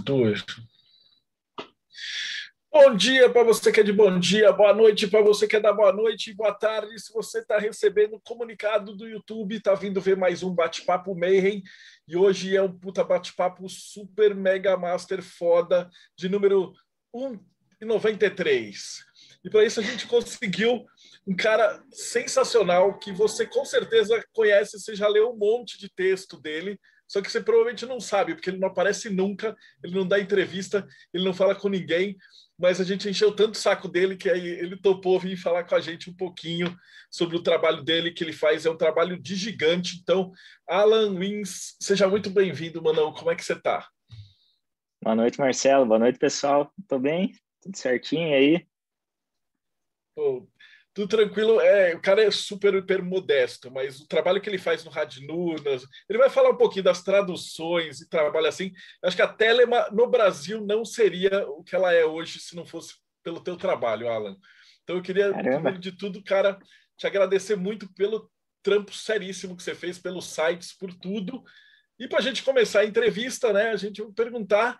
Dois. Bom dia para você que é de bom dia, boa noite para você que é da boa noite, boa tarde. Se você está recebendo comunicado do YouTube, está vindo ver mais um Bate-Papo Mayhem. E hoje é um puta bate-papo super mega master foda de número 1,93. E para isso a gente conseguiu um cara sensacional que você com certeza conhece, você já leu um monte de texto dele, só que você provavelmente não sabe, porque ele não aparece nunca, ele não dá entrevista, ele não fala com ninguém, mas a gente encheu tanto o saco dele que aí ele topou vir falar com a gente um pouquinho sobre o trabalho dele que ele faz. É um trabalho de gigante. Então, Alan Wins, seja muito bem-vindo, Manão. Como é que você está? Boa noite, Marcelo. Boa noite, pessoal. Tô bem? Tudo certinho aí? Pô, tudo tranquilo. O cara é super, hiper modesto, mas o trabalho que ele faz no Radnunas, ele vai falar um pouquinho das traduções e trabalho assim. Acho que a Telema no Brasil não seria o que ela é hoje se não fosse pelo teu trabalho, Alan. Então eu queria, Caramba. primeiro de tudo, cara, te agradecer muito pelo trampo seríssimo que você fez, pelos sites, por tudo. E para a gente começar a entrevista, né, a gente vai perguntar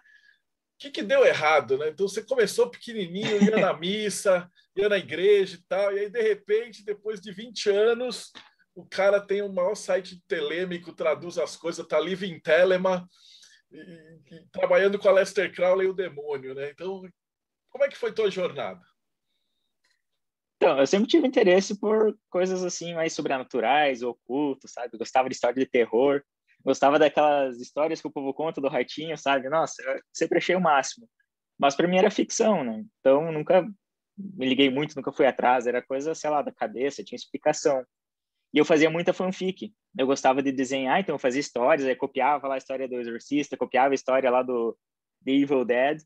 que deu errado, né? Então você começou pequenininho, ia na missa, ia na igreja e tal, e aí de repente, depois de 20 anos, o cara tem o maior site telêmico, traduz as coisas, tá livre em Telema, e trabalhando com a Lester Crowley e o demônio, né? Então, como é que foi tua jornada? Então, eu sempre tive interesse por coisas assim mais sobrenaturais, ocultos, sabe? Eu gostava de história de terror, gostava daquelas histórias que o povo conta do ratinho, sabe? Nossa, eu sempre achei o máximo. Mas para mim era ficção, né? Então nunca me liguei muito, nunca fui atrás, era coisa, sei lá, da cabeça, tinha explicação. E eu fazia muita fanfic. Eu gostava de desenhar, então eu fazia histórias, aí copiava lá a história do Exorcista, copiava a história lá do The Evil Dead.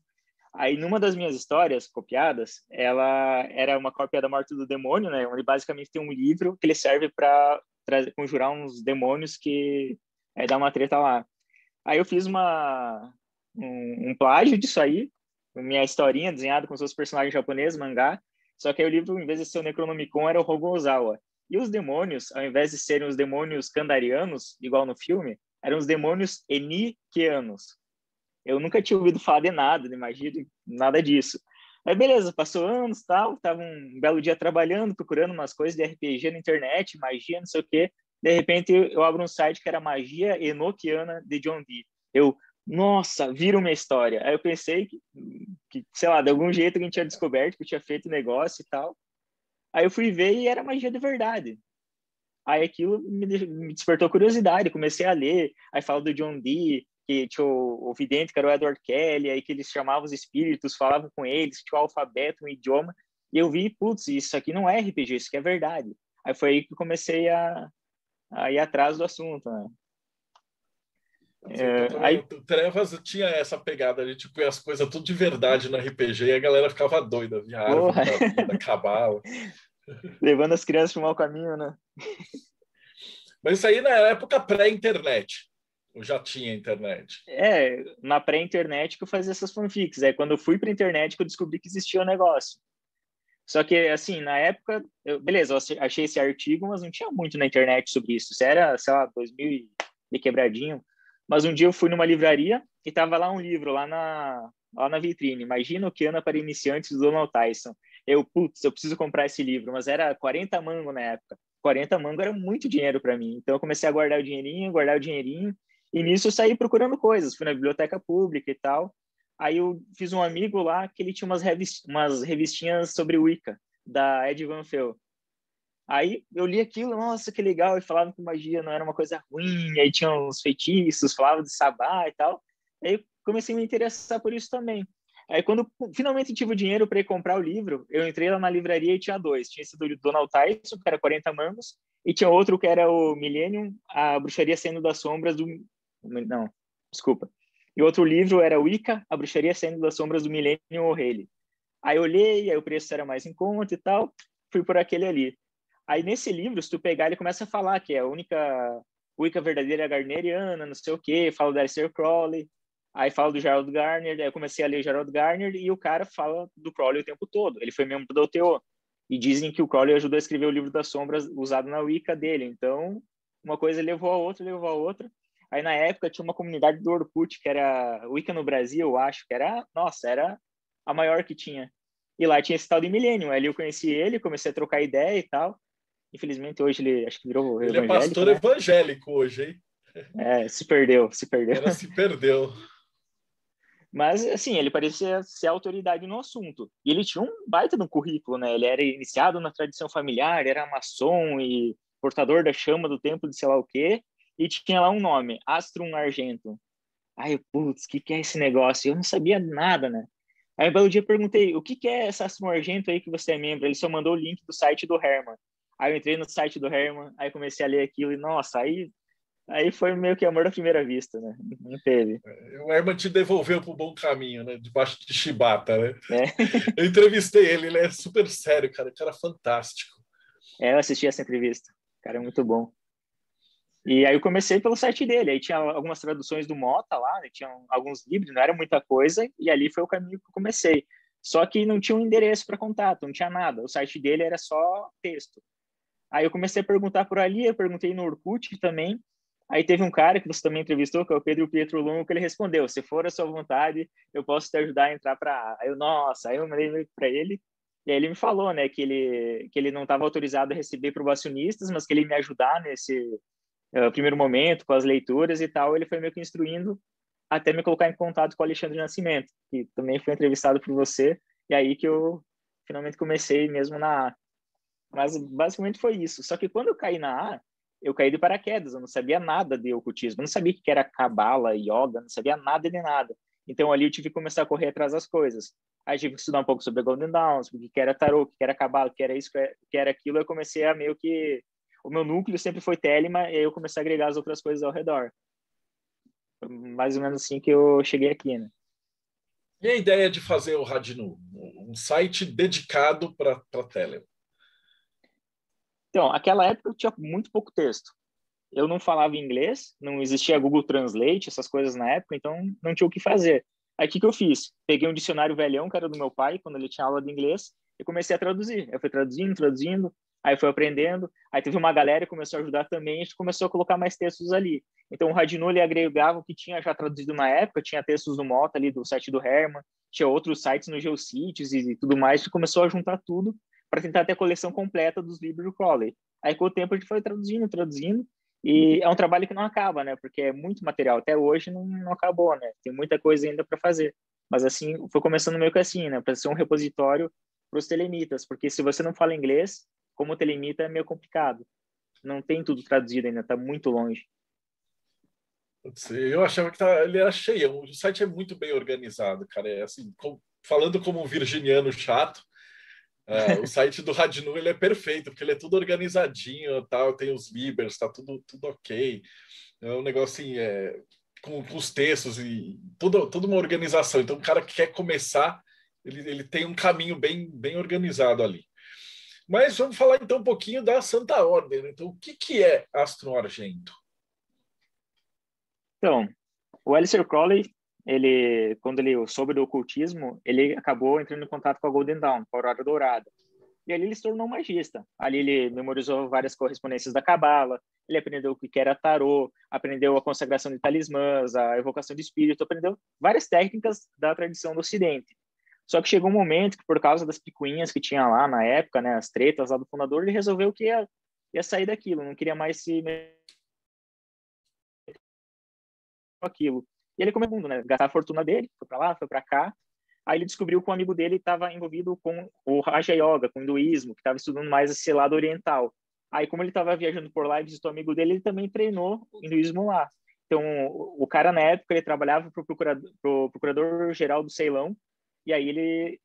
Aí, numa das minhas histórias copiadas, ela era uma cópia da Morte do Demônio, né? Onde basicamente tem um livro que ele serve para conjurar uns demônios que dá uma treta lá. Aí eu fiz um plágio disso aí, minha historinha desenhada com seus personagens japoneses, mangá. Só que aí o livro, em vez de ser o Necronomicon, era o Hogozawa. E os demônios, ao invés de serem os demônios kandarianos, igual no filme, eram os demônios enikianos. Eu nunca tinha ouvido falar de nada, de magia, de nada disso. Aí beleza, passou anos, tal, tava um belo dia trabalhando, procurando umas coisas de RPG na internet, magia, não sei o quê. De repente eu abro um site que era Magia Enochiana de John Dee. Eu, nossa, vira uma história. Aí eu pensei que, sei lá, de algum jeito a gente tinha descoberto que eu tinha feito negócio e tal. Aí eu fui ver e era magia de verdade. Aí aquilo me despertou curiosidade, comecei a ler, aí fala do John Dee, que tinha o vidente, que era o Edward Kelly, aí que eles chamavam os espíritos, falavam com eles, tinha o alfabeto, um idioma, e eu vi, putz, isso aqui não é RPG, isso aqui é verdade. Aí foi aí que comecei a ir atrás do assunto, né? Então também Aí, o Trevas tinha essa pegada, a gente põe as coisas tudo de verdade no RPG e a galera ficava doida, via árvore porra, da vida, cabala. levando as crianças para o mau caminho, né? Mas isso aí na época pré-internet, ou já tinha internet. Na pré-internet que eu fazia essas fanfics. Aí quando eu fui para a internet que eu descobri que existia o negócio. Só que, assim, na época, beleza, eu achei esse artigo, mas não tinha muito na internet sobre isso. Isso era, sei lá, 2000 e quebradinho. Mas um dia eu fui numa livraria e tava lá um livro, lá na vitrine. Imagina o que anda para iniciantes do Donald Tyson. Putz, eu preciso comprar esse livro. Mas era 40 mango na época. 40 mango era muito dinheiro para mim. Então eu comecei a guardar o dinheirinho, guardar o dinheirinho. E nisso eu saí procurando coisas. Fui na biblioteca pública e tal. Aí eu fiz um amigo lá que ele tinha umas revistinhas sobre Wicca, da Ed Van Fel. Aí eu li aquilo, nossa, que legal, e falava que magia não era uma coisa ruim, aí tinha uns feitiços, falava de sabá e tal. Aí eu comecei a me interessar por isso também. Aí quando finalmente tive o dinheiro para ir comprar o livro, eu entrei lá na livraria e tinha dois. Tinha esse do Donald Tyson, que era 40 mangos, e tinha outro que era o Millennium, a bruxaria saindo das sombras do... Não, desculpa. E outro livro era Wicca, a bruxaria saindo das sombras do Millennium O'Reilly. Aí eu olhei, aí o preço era mais em conta e tal, fui por aquele ali. Aí nesse livro, se tu pegar, ele começa a falar que é a única Wicca verdadeira garneriana, não sei o quê, fala do Aleister Crowley, aí fala do Gerald Garner, aí eu comecei a ler o Gerald Garner e o cara fala do Crowley o tempo todo. Ele foi membro do UTO. E dizem que o Crowley ajudou a escrever o livro das sombras usado na Wicca dele. Então, uma coisa levou a outra, levou a outra. Aí, na época, tinha uma comunidade do Orkut, que era Wicca no Brasil, eu acho, que era, nossa, era a maior que tinha. E lá tinha esse tal de Millennium. Ali eu conheci ele, comecei a trocar ideia e tal. Infelizmente, hoje ele acho que virou Ele é evangélico, pastor né? evangélico hoje, hein? É, se perdeu, se O perdeu. cara se perdeu. Mas, assim, ele parecia ser autoridade no assunto. E ele tinha um baita no currículo, né? Ele era iniciado na tradição familiar, era maçom e portador da chama do templo de sei lá o quê. E tinha lá um nome, Astrum Argentum. Aí, putz, o que é esse negócio? Eu não sabia nada, né? Aí, um belo dia, eu perguntei, o que é essa Astrum Argentum aí que você é membro? Ele só mandou o link do site do Herman. Aí eu entrei no site do Herman, aí comecei a ler aquilo e, nossa, aí foi meio que amor à primeira vista, né? Não teve, O Herman te devolveu para o bom caminho, né? Debaixo de chibata, né? né? Eu entrevistei ele, ele é super sério, cara fantástico. É, eu assisti essa entrevista. O cara é muito bom. E aí eu comecei pelo site dele. Aí tinha algumas traduções do Mota lá, né? Tinha alguns livros, não era muita coisa, e ali foi o caminho que eu comecei. Só que não tinha um endereço para contato, não tinha nada. O site dele era só texto. Aí eu comecei a perguntar por ali, eu perguntei no Orkut também. Aí teve um cara que você também entrevistou, que é o Pedro Pietro Longo, que ele respondeu: se for a sua vontade, eu posso te ajudar a entrar para. Aí eu, nossa, aí eu mandei para ele. E aí ele me falou, né, que ele não estava autorizado a receber probacionistas, mas que ele ia me ajudar nesse primeiro momento, com as leituras e tal. Ele foi meio que instruindo até me colocar em contato com o Alexandre Nascimento, que também foi entrevistado por você. E aí que eu finalmente comecei mesmo na A. Mas basicamente foi isso. Só que quando eu caí na A, eu caí de paraquedas, eu não sabia nada de ocultismo, eu não sabia o que era cabala, yoga, não sabia nada de nada. Então ali eu tive que começar a correr atrás das coisas. Aí tive que estudar um pouco sobre Golden Dawn, sobre o que era tarô, o que era cabala, o que era isso, o que era aquilo. Eu comecei a meio que... O meu núcleo sempre foi Telema, e aí eu comecei a agregar as outras coisas ao redor. Foi mais ou menos assim que eu cheguei aqui, né? E a ideia de fazer o Radinu, um site dedicado para Telegram? Então, aquela época eu tinha muito pouco texto. Eu não falava inglês, não existia Google Translate, essas coisas na época, então não tinha o que fazer. Aí o que eu fiz? Peguei um dicionário velhão, que era do meu pai, quando ele tinha aula de inglês, e comecei a traduzir. Eu fui traduzindo, aí fui aprendendo, aí teve uma galera que começou a ajudar também, a gente começou a colocar mais textos ali. Então o Radinu, ele agregava o que tinha já traduzido na época, tinha textos do Mota ali, do site do Herman, tinha outros sites no Geocities e tudo mais, e começou a juntar tudo para tentar ter a coleção completa dos livros do Crowley. Aí com o tempo a gente foi traduzindo, e é um trabalho que não acaba, né? Porque é muito material. Até hoje não acabou, né? Tem muita coisa ainda para fazer. Mas assim, foi começando meio que assim, né? Para ser um repositório para os telemitas. Porque se você não fala inglês, como telemita é meio complicado. Não tem tudo traduzido ainda, está muito longe. Eu achava que ele era cheio. O site é muito bem organizado, cara. É assim, falando como um virginiano chato, o site do Radinu ele é perfeito, porque ele é tudo organizadinho, tal, tem os libers, tá tudo ok. É um negócio assim, com os textos e tudo uma organização. Então, o cara que quer começar, ele tem um caminho bem organizado ali. Mas vamos falar então um pouquinho da Santa Ordem, né? Então, o que é Astro Argento? Então, o Aleister Crowley, ele, quando ele soube do ocultismo, ele acabou entrando em contato com a Golden Dawn, com a Aurora Dourada. E ali ele se tornou um magista. Ali ele memorizou várias correspondências da Cabala, ele aprendeu o que era tarô, aprendeu a consagração de talismãs, a evocação de espírito, aprendeu várias técnicas da tradição do Ocidente. Só que chegou um momento que, por causa das picuinhas que tinha lá na época, né, as tretas lá do fundador, ele resolveu que ia sair daquilo, não queria mais se meter com aquilo. E ele começou, né, gastar a fortuna dele, foi para lá, foi para cá. Aí ele descobriu que um amigo dele estava envolvido com o Raja Yoga, com o hinduísmo, que estava estudando mais esse lado oriental. Aí, como ele estava viajando por lá e visitou o amigo dele, ele também treinou o hinduísmo lá. Então, o cara, na época, ele trabalhava para o procurador-geral do Ceilão, e aí ele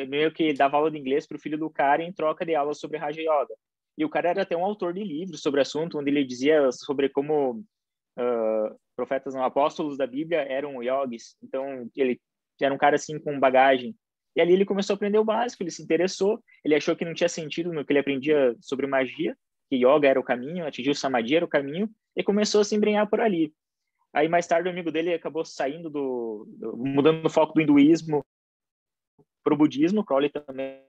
meio que dava aula de inglês para o filho do cara em troca de aulas sobre Raja Yoga. E o cara era até um autor de livros sobre o assunto, onde ele dizia sobre como profetas não apóstolos da Bíblia eram yogis. Então, ele era um cara assim com bagagem. E ali ele começou a aprender o básico, ele se interessou, ele achou que não tinha sentido no que ele aprendia sobre magia, que yoga era o caminho, atingir o samadhi era o caminho, e começou a se embrenhar por ali. Aí mais tarde o amigo dele acabou saindo mudando o foco do hinduísmo para o budismo, Crowley também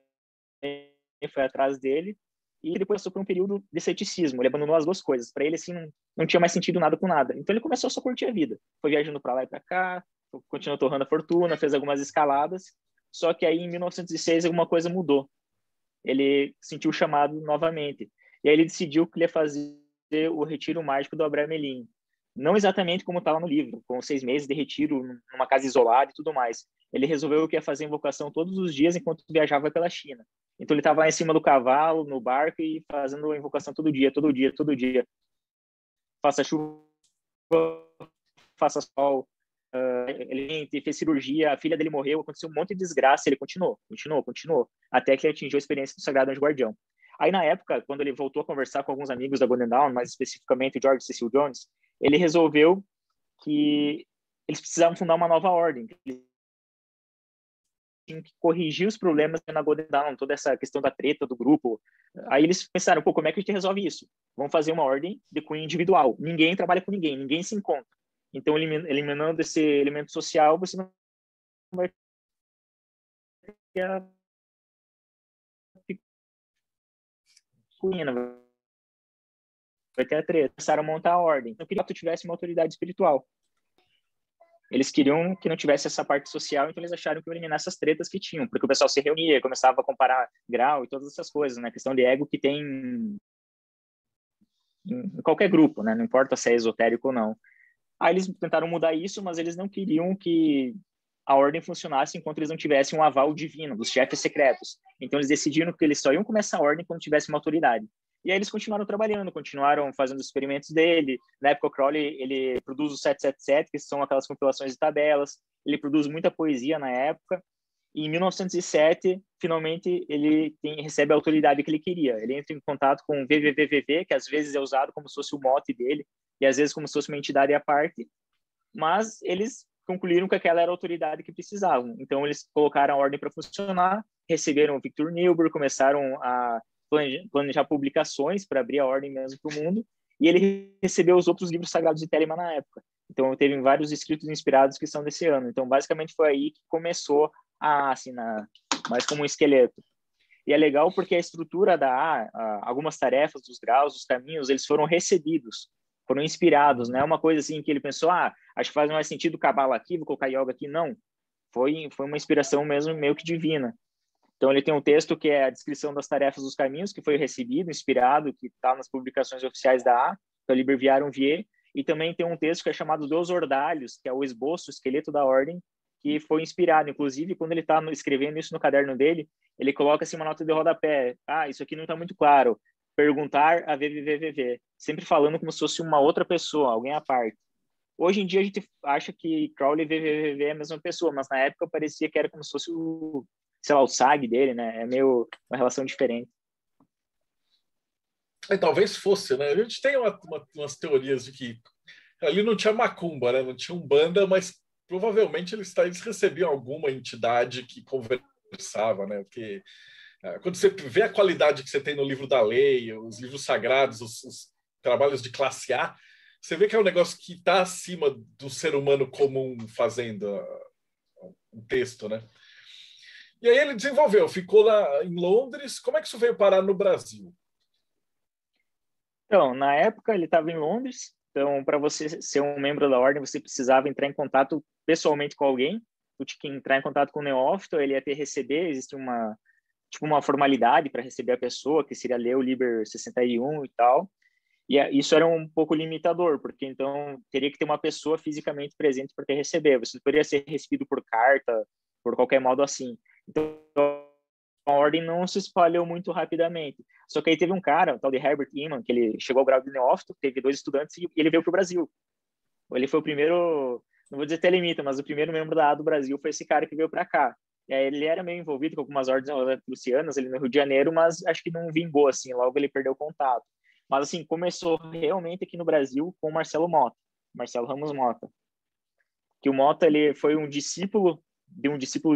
foi atrás dele, e depois passou por um período de ceticismo, ele abandonou as duas coisas, para ele, assim, não tinha mais sentido nada com nada, então ele começou a só curtir a vida, foi viajando para lá e para cá, continuou torrando a fortuna, fez algumas escaladas, só que aí em 1906 alguma coisa mudou, ele sentiu o chamado novamente, e aí ele decidiu que ele ia fazer o retiro mágico do Abraham Melin, não exatamente como está lá no livro, com 6 meses de retiro numa casa isolada e tudo mais. Ele resolveu que ia fazer invocação todos os dias enquanto viajava pela China. Então ele estava em cima do cavalo, no barco e fazendo a invocação todo dia, todo dia, todo dia. Faça chuva, faça sol. Ele fez cirurgia, a filha dele morreu, aconteceu um monte de desgraça, ele continuou, até que ele atingiu a experiência do Sagrado Anjo Guardião. Aí, na época, quando ele voltou a conversar com alguns amigos da Golden Dawn, mais especificamente o George Cecil Jones, ele resolveu que eles precisavam fundar uma nova ordem, eles tinham que corrigir os problemas na Golden Dawn, toda essa questão da treta do grupo. Aí eles pensaram, pô, como é que a gente resolve isso? Vamos fazer uma ordem de cunho individual. Ninguém trabalha com ninguém, ninguém se encontra. Então, eliminando esse elemento social, você não vai ter a vai ter a treta. Começaram a montar a ordem. Não queria que tu tivesse uma autoridade espiritual. Eles queriam que não tivesse essa parte social, então eles acharam que iam eliminar essas tretas que tinham, porque o pessoal se reunia, começava a comparar grau e todas essas coisas, né? Questão de ego que tem em qualquer grupo, né? Não importa se é esotérico ou não. Aí eles tentaram mudar isso, mas eles não queriam que a ordem funcionasse enquanto eles não tivessem um aval divino dos chefes secretos. Então eles decidiram que eles só iam começar a ordem quando tivesse uma autoridade. E aí eles continuaram trabalhando, continuaram fazendo os experimentos dele. Na época, o Crowley, ele produz os 777, que são aquelas compilações de tabelas. Ele produz muita poesia na época. E em 1907, finalmente, ele recebe a autoridade que ele queria. Ele entra em contato com o VVVVV, que às vezes é usado como se fosse o mote dele, e às vezes como se fosse uma entidade à parte. Mas eles concluíram que aquela era a autoridade que precisavam. Então, eles colocaram a ordem para funcionar, receberam o Victor Newberg, começaram a planejar publicações para abrir a ordem mesmo para o mundo, e ele recebeu os outros livros sagrados de Telemann na época. Então, teve vários escritos inspirados que são desse ano. Então, basicamente, foi aí que começou a assinar, mais como um esqueleto. E é legal porque a estrutura algumas tarefas dos graus, dos caminhos, eles foram recebidos, foram inspirados, não é uma coisa assim que ele pensou, acho que faz mais sentido cabala aqui, vou colocar yoga aqui, não. Foi uma inspiração mesmo meio que divina. Então, ele tem um texto que é a descrição das tarefas dos caminhos, que foi recebido, inspirado, que está nas publicações oficiais da que é o Liber Viarum Vie, e também tem um texto que é chamado Dos Ordalhos, que é o esboço, o esqueleto da ordem, que foi inspirado. Inclusive, quando ele está escrevendo isso no caderno dele, ele coloca assim uma nota de rodapé. Isso aqui não está muito claro. Perguntar a VVVVV. Sempre falando como se fosse uma outra pessoa, alguém à parte. Hoje em dia, a gente acha que Crowley e VVVV é a mesma pessoa, mas na época parecia que era como se fosse o SAG dele, né? É meio uma relação diferente. Talvez fosse, né? A gente tem umas teorias de que ali não tinha macumba, né? Não tinha umbanda, mas provavelmente eles recebiam alguma entidade que conversava, né? Porque quando você vê a qualidade que você tem no livro da lei, os livros sagrados, os trabalhos de classe A, você vê que é um negócio que está acima do ser humano comum fazendo um texto, né? E aí ele desenvolveu, ficou lá em Londres. Como é que isso veio parar no Brasil? Então, na época ele estava em Londres, então para você ser um membro da ordem, você precisava entrar em contato pessoalmente com alguém, tu tinha que entrar em contato com o neófito, ele ia ter receber, existe uma formalidade para receber a pessoa, que seria ler o Liber 61 e tal, e isso era um pouco limitador, porque então teria que ter uma pessoa fisicamente presente para te receber, você poderia ser recebido por carta, por qualquer modo assim. Então, a ordem não se espalhou muito rapidamente. Só que aí teve um cara, o tal de Herbert Eman, que ele chegou ao grau de neófito, teve 2 estudantes e ele veio para o Brasil. Ele foi o primeiro, não vou dizer telemita, mas o primeiro membro da A do Brasil foi esse cara que veio para cá. E aí ele era meio envolvido com algumas ordens lucianas ali no Rio de Janeiro, mas acho que não vingou, assim, logo ele perdeu o contato. Mas, assim, começou realmente aqui no Brasil com o Marcelo Mota, Marcelo Ramos Mota. Que o Mota, ele foi um discípulo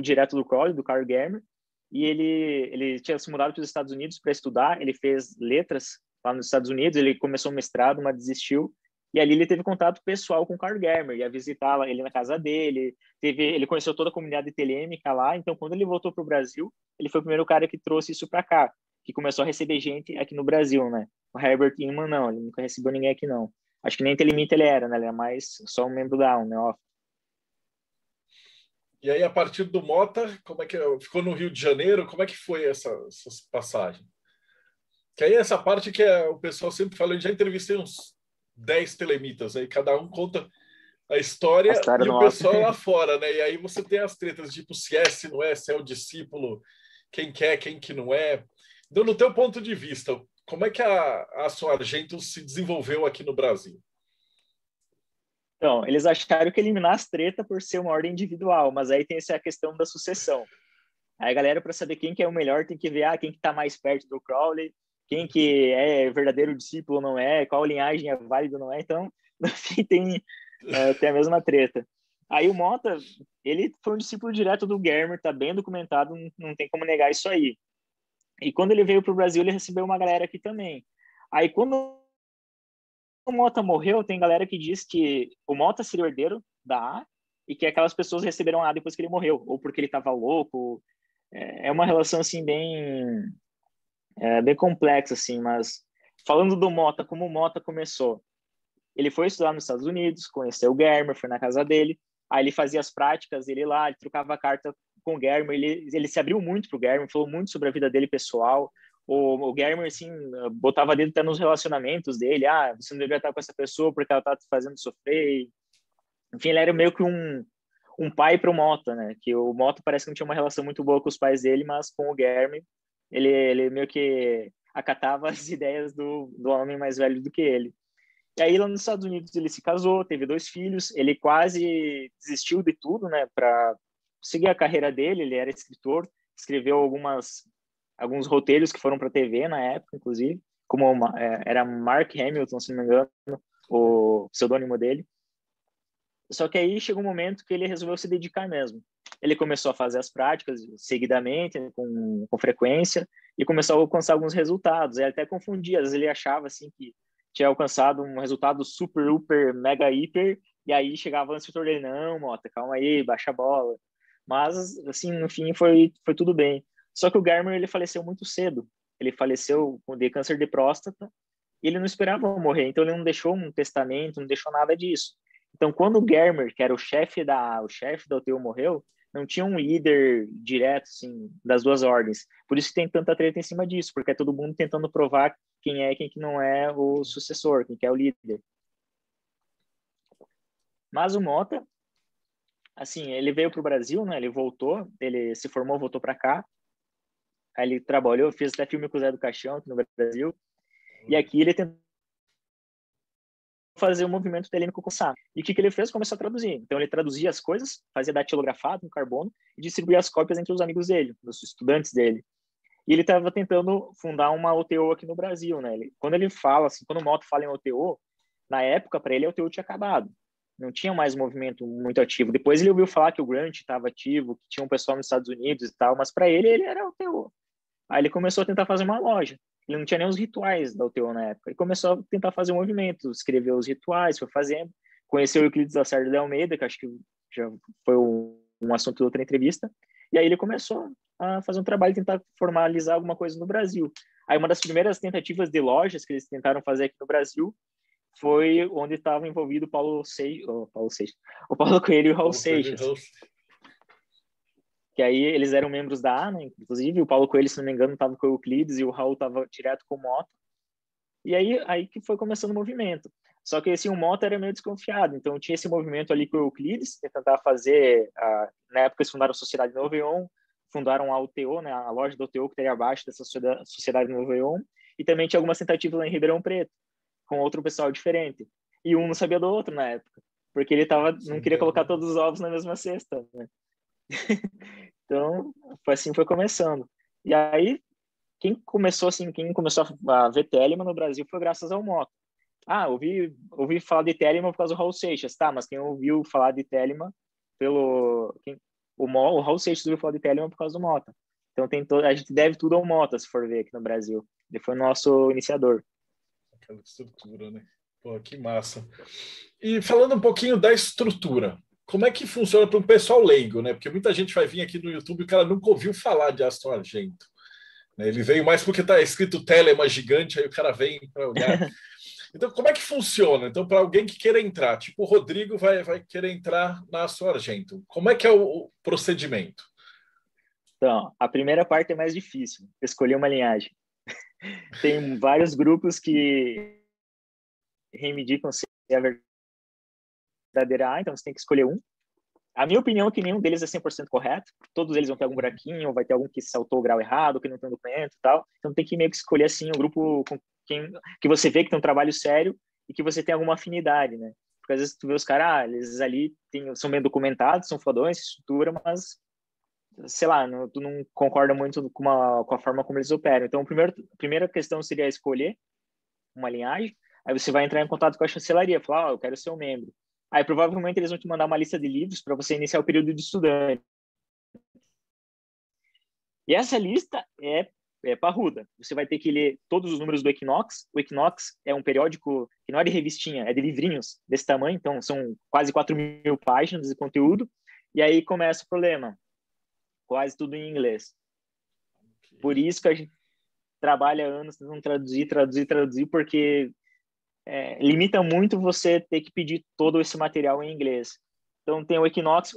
direto do Crowley, do Carl Germer, e ele tinha se mudado para os Estados Unidos para estudar, ele fez letras lá nos Estados Unidos, ele começou o mestrado, mas desistiu, e ali ele teve contato pessoal com o Carl Germer, ia visitar ele na casa dele, ele conheceu toda a comunidade telêmica lá, então quando ele voltou para o Brasil, ele foi o primeiro cara que trouxe isso para cá. que começou a receber gente aqui no Brasil, né? O Herbert Inman, não, ele nunca recebeu ninguém aqui, não. Acho que nem Telemita ele era, né? Ele era mais só um membro da AUN, né? E aí, a partir do Mota, como é que ficou no Rio de Janeiro? Como é que foi essa passagem? Que aí essa parte que o pessoal sempre fala, eu já entrevistei uns 10 telemitas, aí cada um conta a história e do o Mota. pessoal lá fora, né? E aí você tem as tretas, tipo, se é, se não é, se é o discípulo, quem quer, quem que não é. Então, no teu ponto de vista, como é que a Aston Argento se desenvolveu aqui no Brasil? Então, eles acharam que eliminar as tretas por ser uma ordem individual, mas aí tem essa questão da sucessão. Aí a galera, para saber quem que é o melhor, tem que ver quem que está mais perto do Crowley, quem que é verdadeiro discípulo ou não é, qual linhagem é válida ou não é. Então, no fim, tem a mesma treta. Aí o Mota, ele foi um discípulo direto do Germer, tá bem documentado, não tem como negar isso aí. E quando ele veio para o Brasil, ele recebeu uma galera aqui também. Aí quando o Mota morreu, tem galera que diz que o Mota seria o herdeiro da A e que aquelas pessoas receberam A depois que ele morreu, ou porque ele estava louco. É uma relação assim bem complexa, assim, mas falando do Mota, como o Mota começou, ele foi estudar nos Estados Unidos, conheceu o Germer, foi na casa dele, aí ele fazia as práticas, ele lá, ele trocava carta com o Germer, ele se abriu muito pro Germer, falou muito sobre a vida dele pessoal. O Germer, assim, botava dedo até nos relacionamentos dele, você não deveria estar com essa pessoa porque ela tá te fazendo sofrer. Enfim, ele era meio que um pai pro Mota, né? Que o Mota parece que não tinha uma relação muito boa com os pais dele, mas com o Germer, ele meio que acatava as ideias do homem mais velho do que ele. E aí, lá nos Estados Unidos, ele se casou, teve 2 filhos, ele quase desistiu de tudo, né, para seguir a carreira dele. Ele era escritor, escreveu alguns roteiros que foram para TV na época, inclusive, como era Mark Hamilton, se não me engano, o pseudônimo dele. Só que aí chegou um momento que ele resolveu se dedicar mesmo. Ele começou a fazer as práticas seguidamente, com frequência, e começou a alcançar alguns resultados. Ele até confundia, às vezes ele achava assim que tinha alcançado um resultado super, super, mega, hiper, e aí chegava o instrutor dele, não, Mota, calma aí, baixa a bola. Mas, assim, no fim foi tudo bem. Só que o Germer, ele faleceu muito cedo. Ele faleceu de câncer de próstata, e ele não esperava morrer, então ele não deixou um testamento, não deixou nada disso. Então, quando o Germer, que era o chefe da UTU, morreu, não tinha um líder direto, assim, das 2 ordens. Por isso que tem tanta treta em cima disso, porque é todo mundo tentando provar quem é e quem que não é o sucessor, quem que é o líder. Mas o Mota, assim, ele veio para o Brasil, né? Ele voltou, ele se formou, voltou para cá. Aí ele trabalhou, fez até filme com o Zé do Caixão aqui no Brasil. E aqui ele tentou fazer o movimento telêmico com o SAP. E o que ele fez? Começou a traduzir. Então ele traduzia as coisas, fazia datilografado em carbono e distribuía as cópias entre os amigos dele, os estudantes dele. E ele estava tentando fundar uma OTO aqui no Brasil, né? Quando ele fala, assim, quando o Mota fala em OTO, na época, para ele, a OTO tinha acabado. Não tinha mais movimento muito ativo. Depois ele ouviu falar que o Grant estava ativo, que tinha um pessoal nos Estados Unidos e tal, mas para ele era OTO. Aí ele começou a tentar fazer uma loja. Ele não tinha nem os rituais da UTO na época. Ele começou a tentar fazer um movimento, escreveu os rituais, foi fazendo. Conheceu o Euclides Lacerda de Almeida, que acho que já foi um assunto de outra entrevista. E aí ele começou a fazer um trabalho, tentar formalizar alguma coisa no Brasil. Aí uma das primeiras tentativas de lojas que eles tentaram fazer aqui no Brasil foi onde estava envolvido o Paulo Coelho e o Raul Seixas. Que aí eles eram membros da A, né? Inclusive o Paulo Coelho, se não me engano, estava com o Euclides e o Raul estava direto com o Mota. E aí que foi começando o movimento. Só que assim, o Mota era meio desconfiado, então tinha esse movimento ali com o Euclides, que tentava fazer, na época eles fundaram a Sociedade Novo Eon, fundaram a UTO, né, a loja da UTO que estaria abaixo dessa Sociedade Novo Eon, e também tinha algumas tentativas lá em Ribeirão Preto, com outro pessoal diferente. E um não sabia do outro na época, porque ele não queria colocar todos os ovos na mesma cesta, né? Então, foi começando. E aí, quem começou a ver Telemann no Brasil foi graças ao Mota. Ouvi falar de Telemann por causa do Raul Seixas, tá, mas quem ouviu falar de Telemann o Raul Seixas ouviu falar de Telemann por causa do Mota. Então a gente deve tudo ao Mota, se for ver aqui no Brasil. Ele foi o nosso iniciador. Aquela estrutura, né? Pô, que massa. E falando um pouquinho da estrutura, como é que funciona para um pessoal leigo, né? Porque muita gente vai vir aqui no YouTube e o cara nunca ouviu falar de Aston Argento. né? Ele veio mais porque está escrito Telema gigante, aí o cara vem para olhar. Então, como é que funciona? Então, para alguém que queira entrar, tipo o Rodrigo vai querer entrar na Aço Argento, como é que é o procedimento? Então, a primeira parte é mais difícil, escolher uma linhagem. Tem vários grupos que reivindicam ser a verdadeira A, então você tem que escolher um. A minha opinião é que nenhum deles é 100% correto. Todos eles vão ter algum buraquinho, vai ter algum que saltou o grau errado, que não tem um documento e tal. Então tem que meio que escolher assim um grupo com quem que você vê que tem um trabalho sério e que você tem alguma afinidade, né? Porque às vezes tu vê os caras, eles ali são bem documentados, são fodões, estrutura, mas sei lá, tu não concorda muito com a forma como eles operam. Então, a primeira questão seria escolher uma linhagem. Aí você vai entrar em contato com a chancelaria, falar, eu quero ser um membro. Aí provavelmente eles vão te mandar uma lista de livros para você iniciar o período de estudante. E essa lista é parruda. Você vai ter que ler todos os números do Equinox. O Equinox é um periódico que não é de revistinha, é de livrinhos desse tamanho. Então, são quase 4.000 páginas de conteúdo. E aí começa o problema. Quase tudo em inglês. Por isso que a gente trabalha anos tentando traduzir, porque limita muito você ter que pedir todo esse material em inglês. Então, tem o Equinox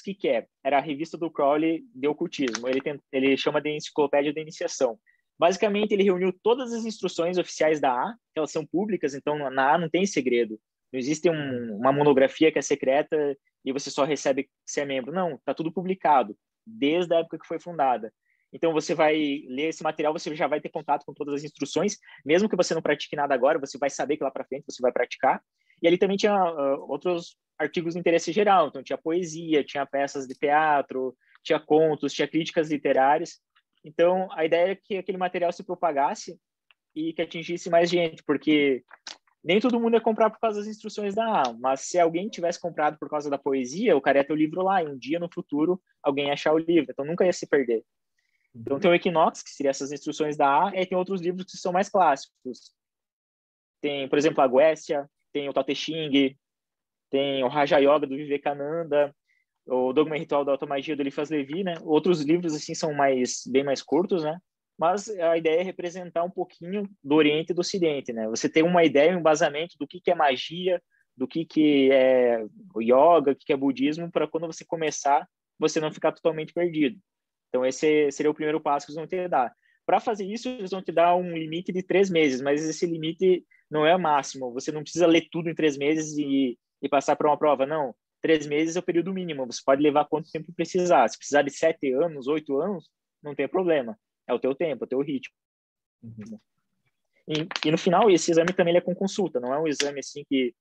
que quer? Era a revista do Crowley de ocultismo. Ele chama de Enciclopédia da Iniciação. Basicamente, ele reuniu todas as instruções oficiais da A, que elas são públicas, então na A não tem segredo. Não existe uma monografia que é secreta e você só recebe se é membro. Não, está tudo publicado, desde a época que foi fundada. Então, você vai ler esse material, você já vai ter contato com todas as instruções, mesmo que você não pratique nada agora, você vai saber que lá para frente você vai praticar. E ali também tinha outros artigos de interesse geral, então tinha poesia, tinha peças de teatro, tinha contos, tinha críticas literárias. Então, a ideia é que aquele material se propagasse e que atingisse mais gente, porque nem todo mundo ia comprar por causa das instruções da A, mas se alguém tivesse comprado por causa da poesia, o cara ia ter o livro lá, e um dia no futuro alguém ia achar o livro, então nunca ia se perder. Então tem o Equinox, que seria essas instruções da A, e tem outros livros que são mais clássicos. Tem, por exemplo, a Guécia, tem o Tao Te Ching, tem o Raja Yoga do Vivekananda, o Dogma e Ritual da Automagia do Eliphas Levi, né? Outros livros assim são bem mais curtos, né? Mas a ideia é representar um pouquinho do Oriente e do Ocidente, né? Você ter uma ideia, um embasamento do que é magia, do que é o yoga, o que é budismo, para quando você começar, você não ficar totalmente perdido. Então, esse seria o primeiro passo que eles vão te dar. Para fazer isso, eles vão te dar um limite de 3 meses, mas esse limite não é o máximo. Você não precisa ler tudo em 3 meses e passar para uma prova, não. 3 meses é o período mínimo. Você pode levar quanto tempo precisar. Se precisar de 7 anos, 8 anos, não tem problema. É o teu tempo, é o teu ritmo. Uhum. E no final, esse exame também ele é com consulta. Não é um exame assim que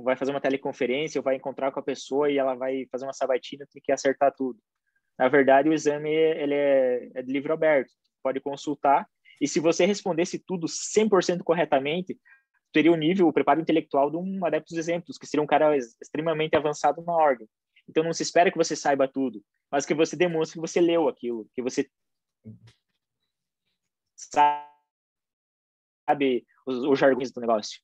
vai fazer uma teleconferência ou vai encontrar com a pessoa e ela vai fazer uma sabatina, tem que acertar tudo. Na verdade, o exame ele é de livro aberto, pode consultar, e se você respondesse tudo 100% corretamente, teria o preparo intelectual de um adepto dos exemplos, que seria um cara extremamente avançado na ordem. Então, não se espera que você saiba tudo, mas que você demonstre que você leu aquilo, que você sabe os jargões do negócio.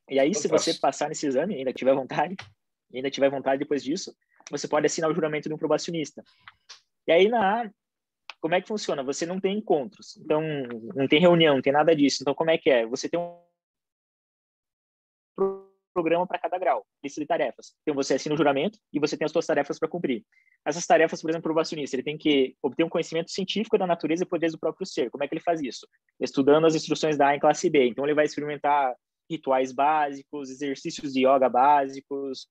E aí, se você passar nesse exame, ainda tiver vontade depois disso, você pode assinar o juramento de um probacionista. E aí, como é que funciona? Você não tem encontros, então não tem reunião, não tem nada disso. Então, como é que é? Você tem um programa para cada grau, lista de tarefas. Então, você assina o juramento e você tem as suas tarefas para cumprir. Essas tarefas, por exemplo, o probacionista, ele tem que obter um conhecimento científico da natureza e poderes do próprio ser. Como é que ele faz isso? Estudando as instruções da A em classe B. Então, ele vai experimentar rituais básicos, exercícios de yoga básicos,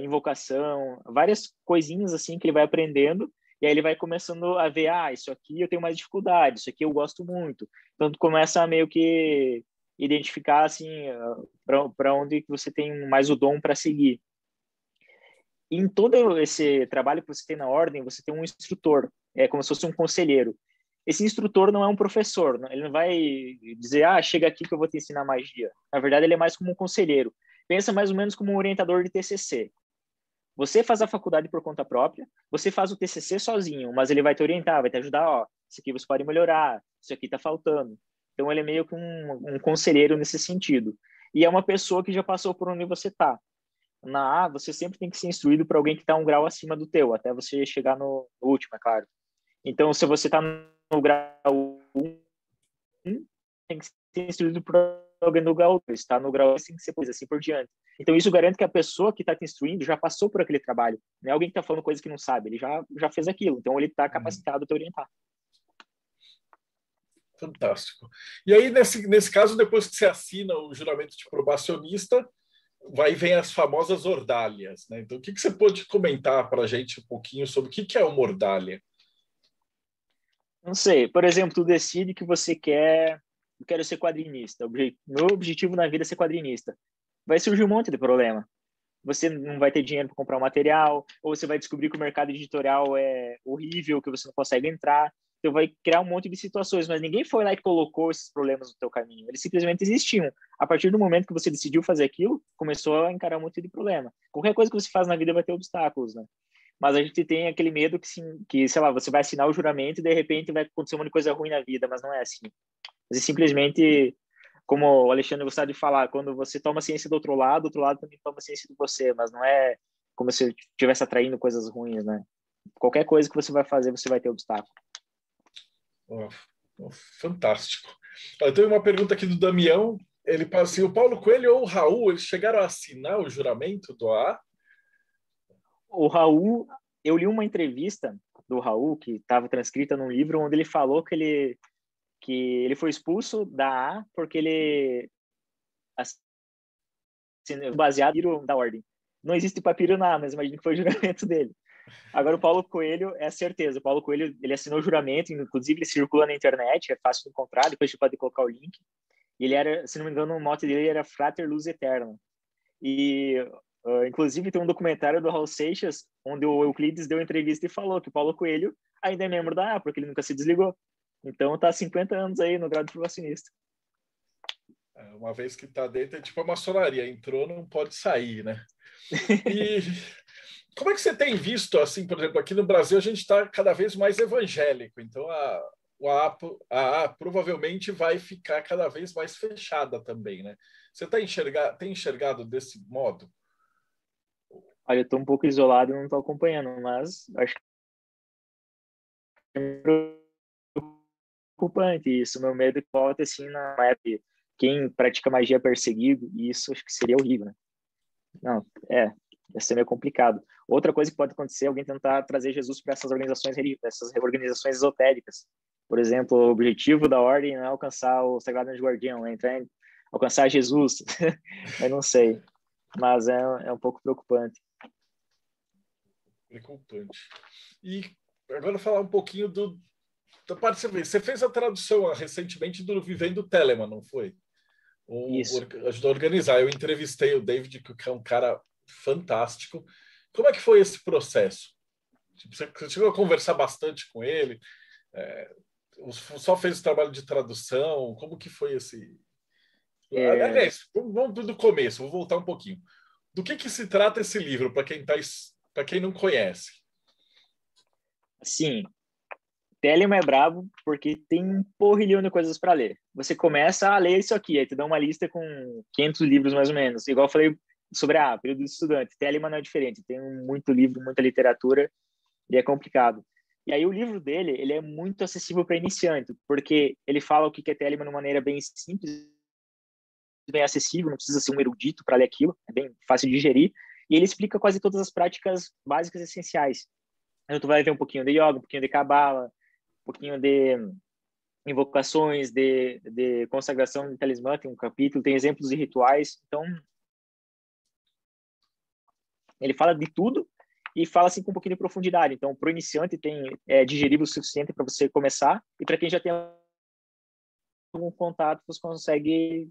invocação, várias coisinhas assim que ele vai aprendendo, e aí ele vai começando a ver, isso aqui eu tenho mais dificuldade, isso aqui eu gosto muito. Então, tu começa a meio que identificar assim para onde você tem mais o dom para seguir. E em todo esse trabalho que você tem na ordem, você tem um instrutor, é como se fosse um conselheiro. Esse instrutor não é um professor, ele não vai dizer, chega aqui que eu vou te ensinar magia. Na verdade, ele é mais como um conselheiro. Pensa mais ou menos como um orientador de TCC. Você faz a faculdade por conta própria, você faz o TCC sozinho, mas ele vai te orientar, vai te ajudar, isso aqui você pode melhorar, isso aqui está faltando. Então, ele é meio que um conselheiro nesse sentido. E é uma pessoa que já passou por onde você está. Na A, você sempre tem que ser instruído para alguém que está um grau acima do teu, até você chegar no último, é claro. Então, se você está no grau 1, tem que ser instruído por alguém no grau 2, está no grau 2, tem que ser coisa assim por diante. Então, isso garante que a pessoa que está te instruindo já passou por aquele trabalho. Não é alguém que está falando coisa que não sabe, ele já fez aquilo. Então, ele está capacitado a te orientar. Fantástico. E aí, nesse caso, depois que você assina o juramento de probacionista, vem as famosas ordálias, né? Então, o que você pode comentar para a gente um pouquinho sobre o que é uma ordália? Não sei, por exemplo, tu decide que você quer, eu quero ser quadrinista, meu objetivo na vida é ser quadrinista. Vai surgir um monte de problema. Você não vai ter dinheiro para comprar o material, ou você vai descobrir que o mercado editorial é horrível, que você não consegue entrar. Então vai criar um monte de situações, mas ninguém foi lá e colocou esses problemas no teu caminho. Eles simplesmente existiam. A partir do momento que você decidiu fazer aquilo, começou a encarar um monte de problema. Qualquer coisa que você faz na vida vai ter obstáculos, né? Mas a gente tem aquele medo que, sei lá, você vai assinar o juramento e de repente vai acontecer uma coisa ruim na vida, mas não é assim. Você simplesmente, como o Alexandre gostava de falar, quando você toma ciência do outro lado também toma ciência de você, mas não é como se estivesse atraindo coisas ruins, né? Qualquer coisa que você vai fazer, você vai ter obstáculo. Oh, oh, fantástico. Eu tenho uma pergunta aqui do Damião. Ele fala assim: o Paulo Coelho ou o Raul, eles chegaram a assinar o juramento do AA? O Raul, eu li uma entrevista do Raul, que estava transcrita num livro, onde ele falou que ele foi expulso da A porque ele baseado no da ordem. Não existe papiro na A, mas imagino que foi o juramento dele. Agora, o Paulo Coelho é certeza. O Paulo Coelho, ele assinou o juramento, inclusive ele circula na internet, é fácil de encontrar, depois você pode colocar o link. E ele era, se não me engano, o mote dele era Frater Luz Eterna. E, inclusive, tem um documentário do Raul Seixas, onde o Euclides deu entrevista e falou que o Paulo Coelho ainda é membro da A, porque ele nunca se desligou. Então, tá há 50 anos aí no grau de probacionista. Uma vez que está dentro, é tipo a maçonaria, entrou, não pode sair, né? E como é que você tem visto, assim, por exemplo, aqui no Brasil a gente está cada vez mais evangélico, então a provavelmente vai ficar cada vez mais fechada também, né? Você tem enxergado desse modo? Olha, eu tô um pouco isolado e não tô acompanhando, mas acho que é preocupante isso. Meu medo é que volte assim na época quem pratica magia é perseguido, e isso acho que seria horrível, né? Não, ia ser meio complicado. Outra coisa que pode acontecer é alguém tentar trazer Jesus para essas organizações esotéricas. Por exemplo, o objetivo da ordem não é alcançar o Sagrado Anjo Guardião, é alcançar Jesus. Eu não sei, mas é um pouco preocupante. Preocupante. E agora falar um pouquinho da parte você fez a tradução recentemente do Vivendo Telemann, não foi? Isso. Ajudou a organizar. Eu entrevistei o David, que é um cara fantástico. Como é que foi esse processo? Você chegou a conversar bastante com ele? Só fez o trabalho de tradução? Como que foi esse... Aliás, vamos do começo, vou voltar um pouquinho. Do que se trata esse livro, para quem não conhece? Sim, Telemann é brabo porque tem um porrilhão de coisas para ler. Você começa a ler isso aqui, aí te dá uma lista com 500 livros mais ou menos. Igual eu falei sobre período de estudante. Telemann não é diferente, tem muito livro, muita literatura e é complicado. E aí o livro dele, ele é muito acessível para iniciante, porque ele fala o que é Telemann de uma maneira bem simples, bem acessível, não precisa ser um erudito para ler aquilo, é bem fácil de digerir, e ele explica quase todas as práticas básicas essenciais. Então tu vai ver um pouquinho de yoga, um pouquinho de cabala, um pouquinho de invocações, de consagração de talismã, tem um capítulo, tem exemplos de rituais. Então, ele fala de tudo e fala assim com um pouquinho de profundidade. Então, para o iniciante tem digerível o suficiente para você começar, e para quem já tem algum contato, você consegue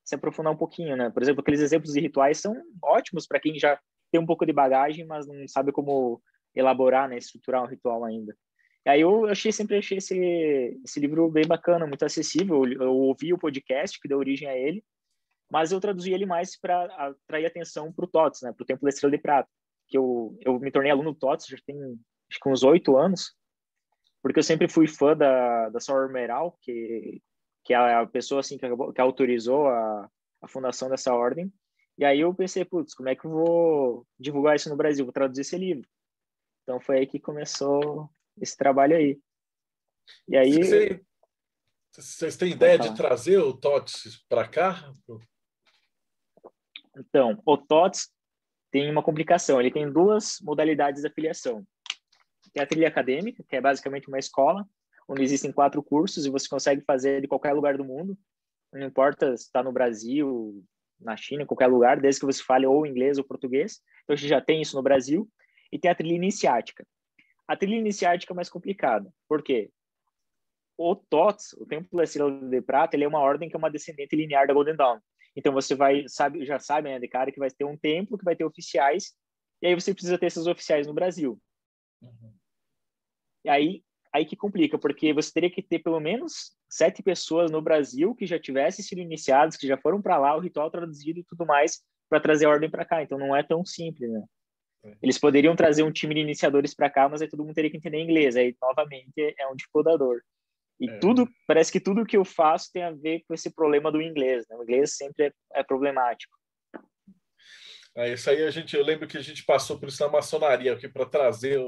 se aprofundar um pouquinho, né? Por exemplo, aqueles exemplos de rituais são ótimos para quem já tem um pouco de bagagem, mas não sabe como elaborar, né, estruturar um ritual ainda. E aí eu sempre achei esse livro bem bacana, muito acessível. Eu ouvi o podcast que deu origem a ele, mas eu traduzi ele mais para atrair atenção para o TOTS, né, para o Templo da Estrela de Prata, que eu me tornei aluno do TOTS já tem acho que uns 8 anos, porque eu sempre fui fã da Soror Meral, que é a pessoa assim que autorizou a fundação dessa ordem. E aí eu pensei, putz, como é que eu vou divulgar isso no Brasil? Vou traduzir esse livro. Então foi aí que começou esse trabalho aí. E aí... Vocês têm ideia de trazer o TOTS para cá? Então, o TOTS tem uma complicação. Ele tem duas modalidades de afiliação. Tem a trilha acadêmica, que é basicamente uma escola, onde existem 4 cursos e você consegue fazer de qualquer lugar do mundo. Não importa se está no Brasil, na China, em qualquer lugar, desde que você fale ou inglês ou português. Então, a gente já tem isso no Brasil. E tem a trilha iniciática. A trilha iniciática é mais complicada. Por quê? O TOTS, o Templo da Estrela de Prata, ele é uma ordem que é uma descendente linear da Golden Dawn. Então, você já sabe, né, de cara, que vai ter um templo, que vai ter oficiais, e aí você precisa ter esses oficiais no Brasil. Uhum. E aí que complica, porque você teria que ter pelo menos 7 pessoas no Brasil que já tivessem sido iniciadas, que já foram para lá, o ritual traduzido e tudo mais, para trazer a ordem para cá. Então, não é tão simples, né? Eles poderiam trazer um time de iniciadores para cá, mas aí todo mundo teria que entender inglês. Aí, novamente, é um dificultador. E parece que tudo que eu faço tem a ver com esse problema do inglês, né? O inglês sempre é problemático. Isso aí eu lembro que a gente passou por isso na maçonaria, que para trazer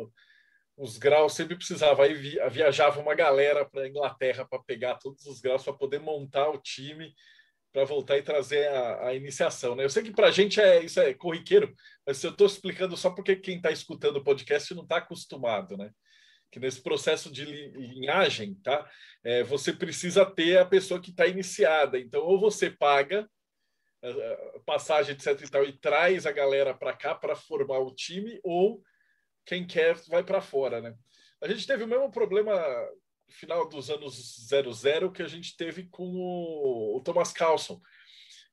os graus sempre precisava. Aí viajava uma galera para a Inglaterra para pegar todos os graus, para poder montar o time, para voltar e trazer a iniciação, né? Eu sei que para a gente isso é corriqueiro, mas eu estou explicando só porque quem está escutando o podcast não está acostumado, né? Que nesse processo de linhagem, tá? Você precisa ter a pessoa que está iniciada. Então, ou você paga a passagem, etc. e tal, e traz a galera para cá para formar o time, ou quem quer vai para fora, né? A gente teve o mesmo problema no final dos anos 00 que a gente teve com o Thomas Carlson,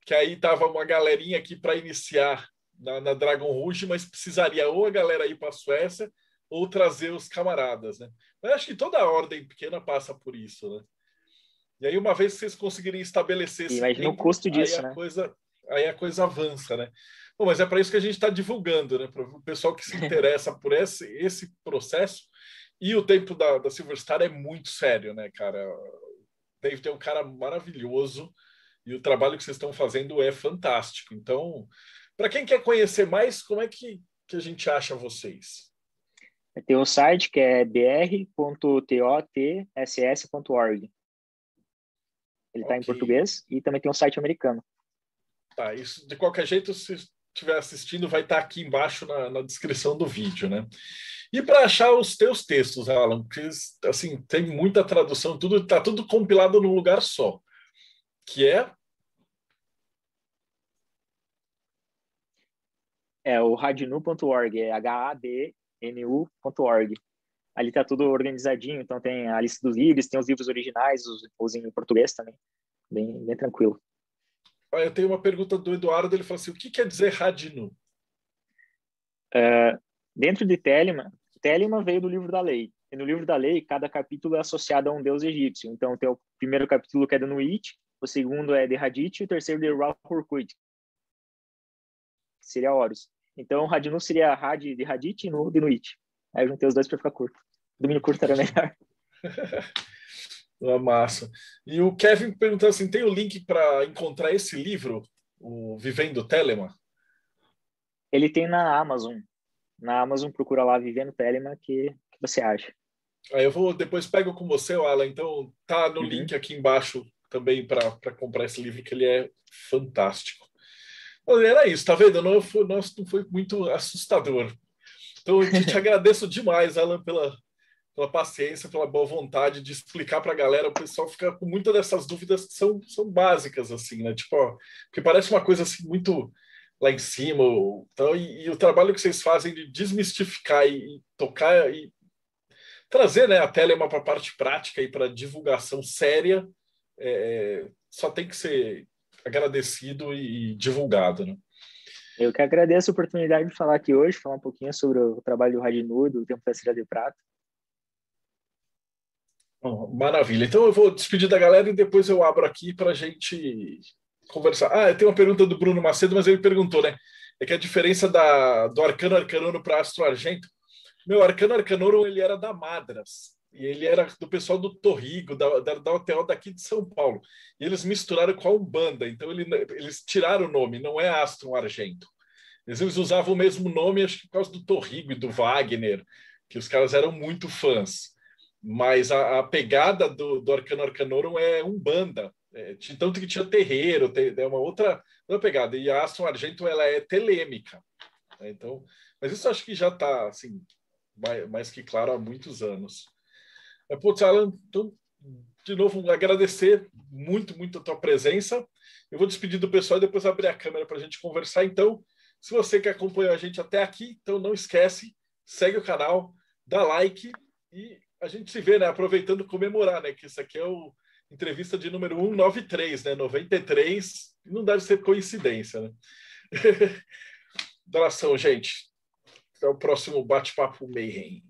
que aí tava uma galerinha aqui para iniciar na Dragon Rouge, mas precisaria ou a galera ir para a Suécia ou trazer os camaradas, né? Mas acho que toda a ordem pequena passa por isso, né? E aí, uma vez que vocês conseguirem estabelecer esse imagina tempo, o custo disso, né? Aí a coisa avança, né? Bom, mas é para isso que a gente está divulgando, né? Para o pessoal que se interessa por esse processo. E o tempo da Silver Star é muito sério, né, cara? Dave é um cara maravilhoso e o trabalho que vocês estão fazendo é fantástico. Então, para quem quer conhecer mais, como é que a gente acha vocês? Tem um site que é br.totss.org. Ele está em português e também tem um site americano. Tá, isso de qualquer jeito, se estiver assistindo, vai estar aqui embaixo na descrição do vídeo, né? E para achar os teus textos, Alan, porque assim, tem muita tradução, está tudo compilado num lugar só, que é o hadnu.org, é hadnu.org. Ali está tudo organizadinho, então tem a lista dos livros, tem os livros originais, os em português também, bem tranquilo. Eu tenho uma pergunta do Eduardo, ele falou assim, o que quer dizer Hadnu? Dentro de Telema veio do livro da lei. E no livro da lei, cada capítulo é associado a um deus egípcio. Então tem o primeiro capítulo que é de Nuit, o segundo é de Hadith e o terceiro de Ra-Hoorkhut, que seria Horus. Então Hadnu seria Had de Hadith e Nu de Nuit. Aí eu juntei os dois para ficar curto. O domínio curto era melhor. Massa. E o Kevin perguntou assim, tem o link para encontrar esse livro, o Vivendo Telema? Ele tem na Amazon. Na Amazon, procura lá Vivendo Telema, que você acha. Aí eu depois pego com você, Alan. Então tá no link aqui embaixo também para comprar esse livro, que ele é fantástico. Era isso, tá vendo? Não foi muito assustador. Então eu te agradeço demais, Alan, pela paciência, pela boa vontade de explicar para a galera. O pessoal fica com muitas dessas dúvidas que são básicas, assim, né? Tipo, porque parece uma coisa assim muito lá em cima. Então, e o trabalho que vocês fazem de desmistificar e tocar e trazer, né, a Telema para a parte prática e para divulgação séria, só tem que ser agradecido e divulgado, né? Eu que agradeço a oportunidade de falar aqui hoje, falar um pouquinho sobre o trabalho do Hadnu, do Templo da Estrela de Prata. Maravilha. Então eu vou despedir da galera e depois eu abro aqui para a gente conversar. Eu tenho uma pergunta do Bruno Macedo, mas ele perguntou, né? É que a diferença do Arcano Arcanorum para Astro Argento. Meu, Arcano Arcanorum, ele era da Madras. E ele era do pessoal do Torrigo, da OTO daqui de São Paulo. E eles misturaram com a Umbanda. Então eles tiraram o nome, não é Astro Argento. Eles usavam o mesmo nome, acho que por causa do Torrigo e do Wagner, que os caras eram muito fãs. mas a pegada do Arcano Arcanorum é Umbanda. Tanto que tinha terreiro, é uma outra pegada. E a Aston Argentum ela é telêmica. Né? Então, mas isso acho que já está assim, mais que claro há muitos anos. Putz, Alan, então, de novo, agradecer muito a tua presença. Eu vou despedir do pessoal e depois abrir a câmera para a gente conversar. Então, se você que acompanhou a gente até aqui, então não esquece, segue o canal, dá like e a gente se vê, né? Aproveitando comemorar, né? Que isso aqui é o entrevista de número 193, né? 93, não deve ser coincidência, né? Abração, gente. Até o próximo Bate-Papo Mayhem.